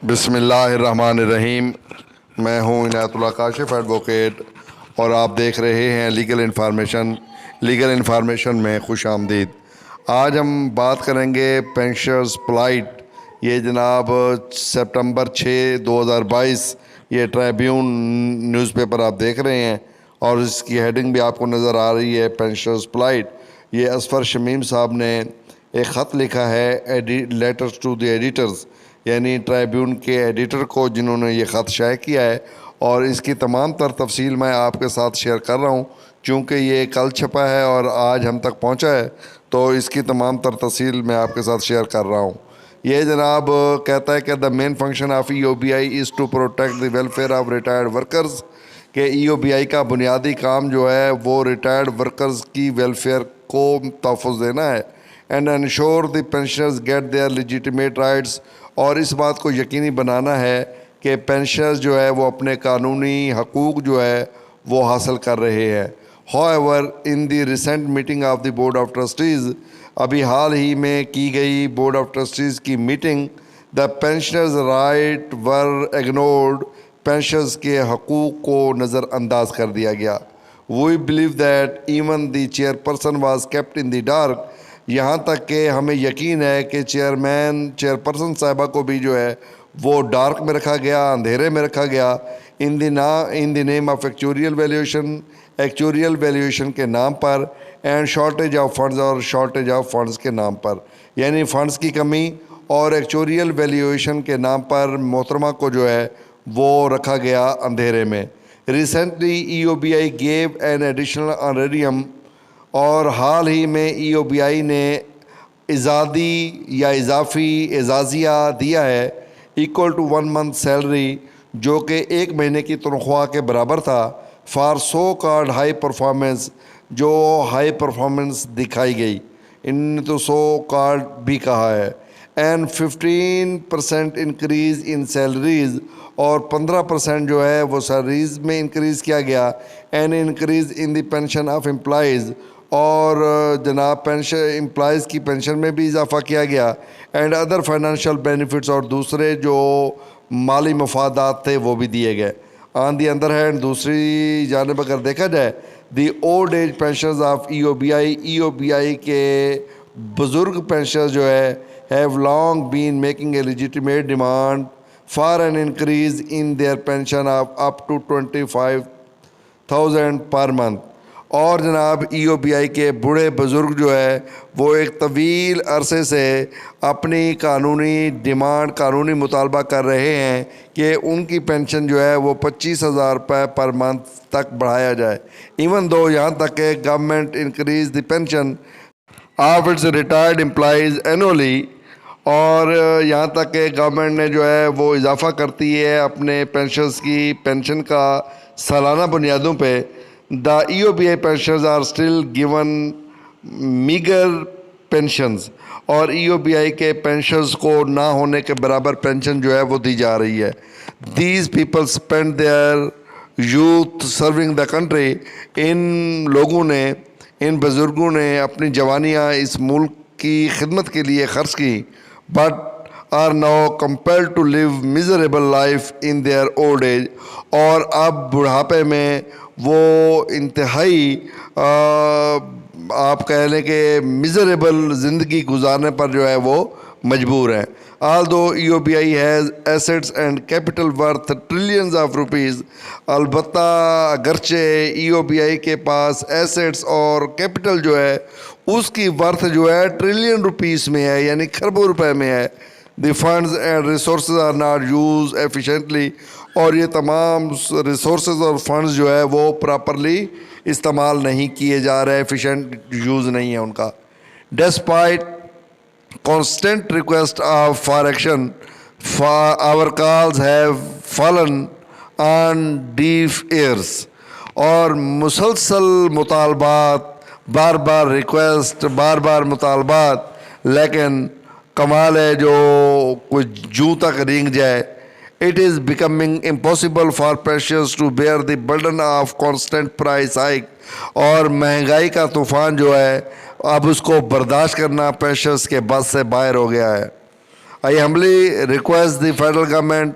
بسم اللہ الرحمن الرحیم۔ میں ہوں عنایت اللہ کاشف ایڈوکیٹ اور آپ دیکھ رہے ہیں لیگل انفارمیشن میں خوش آمدید۔ آج ہم بات کریں گے پینشنرز پلائٹ۔ یہ جناب سپٹمبر 6 2022 یہ ٹریبیون نیوز پیپر آپ دیکھ رہے ہیں اور اس کی ہیڈنگ بھی آپ کو نظر آ رہی ہے، پینشنرز پلائٹ۔ یہ اصفر شمیم صاحب نے ایک خط لکھا ہے، لیٹرز ٹو دی ایڈیٹرز، یعنی ٹریبیون کے ایڈیٹر کو، جنہوں نے یہ خط شائع کیا ہے، اور اس کی تمام تر تفصیل میں آپ کے ساتھ شیئر کر رہا ہوں۔ چونکہ یہ کل چھپا ہے اور آج ہم تک پہنچا ہے، تو اس کی تمام تر تفصیل میں آپ کے ساتھ شیئر کر رہا ہوں۔ یہ جناب کہتا ہے کہ the main function of E O B I is to protect the welfare of retired workers, کہ ای او بی آئی کا بنیادی کام جو ہے وہ ریٹائرڈ ورکرز کی ویلفیئر کو تحفظ دینا ہے، and insure the pensioners get their legitimate rights, اور اس بات کو یقینی بنانا ہے کہ پینشنرز جو ہے وہ اپنے قانونی حقوق جو ہے وہ حاصل کر رہے ہیں۔ However, in the recent meeting of the Board of Trustees، ابھی حال ہی میں کی گئی بورڈ آف ٹرسٹیز کی meeting, the pensioners right were ignored، pensioners کے حقوق کو نظر انداز کر دیا گیا۔ We believe that even the chairperson was kept in the dark، یہاں تک کہ ہمیں یقین ہے کہ چیئرپرسن صاحبہ کو بھی جو ہے وہ ڈارک میں رکھا گیا، اندھیرے میں رکھا گیا، ان دی نیم آف ایکچوریل ویلیویشن کے نام پر، اینڈ شارٹیج آف فنڈز، اور شارٹیج آف فنڈز کے نام پر، یعنی فنڈز کی کمی اور ایکچوریل ویلیویشن کے نام پر محترمہ کو جو ہے وہ رکھا گیا اندھیرے میں۔ Recently E O B I gave an additional honorarium, اور حال ہی میں ای او بی آئی نے ازادی یا اضافی اعزازیہ دیا ہے، ایکول ٹو 1 month سیلری، جو کہ 1 مہینے کی تنخواہ کے برابر تھا، for so card high performance, جو ہائی پرفارمنس دکھائی گئی، ان نے تو سو کارڈ بھی کہا ہے، اینڈ 15% انکریز ان سیلریز، اور 15% جو ہے وہ سیلریز میں انکریز کیا گیا، and increase in the pension of employees, اور جناب امپلائیز کی پینشن میں بھی اضافہ کیا گیا، اینڈ ادر فائنینشیل بینیفٹس، اور دوسرے جو مالی مفادات تھے وہ بھی دیے گئے۔ آن دی اندر ہینڈ، دوسری جانب اگر دیکھا جائے، the old age pensions of E O B I کے بزرگ پینشنز جو ہے have long been making a legitimate demand for an increase in their pension of up to 25,000 پر منتھ، اور جناب ای او بی آئی کے بوڑھے بزرگ جو ہے وہ ایک طویل عرصے سے اپنی قانونی مطالبہ کر رہے ہیں کہ ان کی پینشن جو ہے وہ 25,000 روپے پر منتھ تک بڑھایا جائے، ایون دو یہاں تک کہ government increase the pension of its retired employees annually, اور یہاں تک کہ گورنمنٹ نے جو ہے وہ اضافہ کرتی ہے اپنے پینشنز کی پینشن کا سالانہ بنیادوں پہ۔ The E O B I pensions are still given meagre pensions, اور ای او بی آئی کے پینشنز کو نہ ہونے کے برابر پینشن جو ہے وہ دی جا رہی ہے۔ These people spend their youth serving the country, ان بزرگوں نے اپنی جوانیاں اس ملک کی خدمت کے لیے خرچ کی، but are now compelled to live miserable life in their old age, اور اب بڑھاپے میں وہ انتہائی آپ کہہ لیں کہ میزریبل زندگی گزارنے پر جو ہے وہ مجبور ہیں۔ although E O B I has assets and capital worth trillions of rupees, البتہ اگرچہ ای او بی آئی کے پاس ایسٹس اور کیپٹل جو ہے اس کی ورتھ جو ہے ٹریلین روپیز میں ہے، یعنی کھربوں روپے میں ہے، the funds and resources are not used efficiently, اور یہ تمام ریسورسز اور فنڈز جو ہے وہ پراپرلی استعمال نہیں کیے جا رہے، ایفیشینٹ یوز نہیں ہے ان کا۔ Despite constant request for action, our calls have fallen on deaf ears، اور مسلسل مطالبات، بار ریکویسٹ، بار مطالبات، لیکن کمال ہے جو کچھ جوں تک رینگ جائے۔ It is becoming impossible for pensioners to bear the burden of constant price hike، اور مہنگائی کا طوفان جو ہے اب اس کو برداشت کرنا پینشنرز کے بس سے باہر ہو گیا ہے۔ I humbly request the federal government,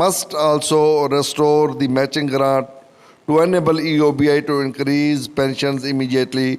must also restore the matching grant to enable EOBI to increase pensions immediately.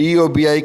EOBI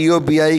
EOBI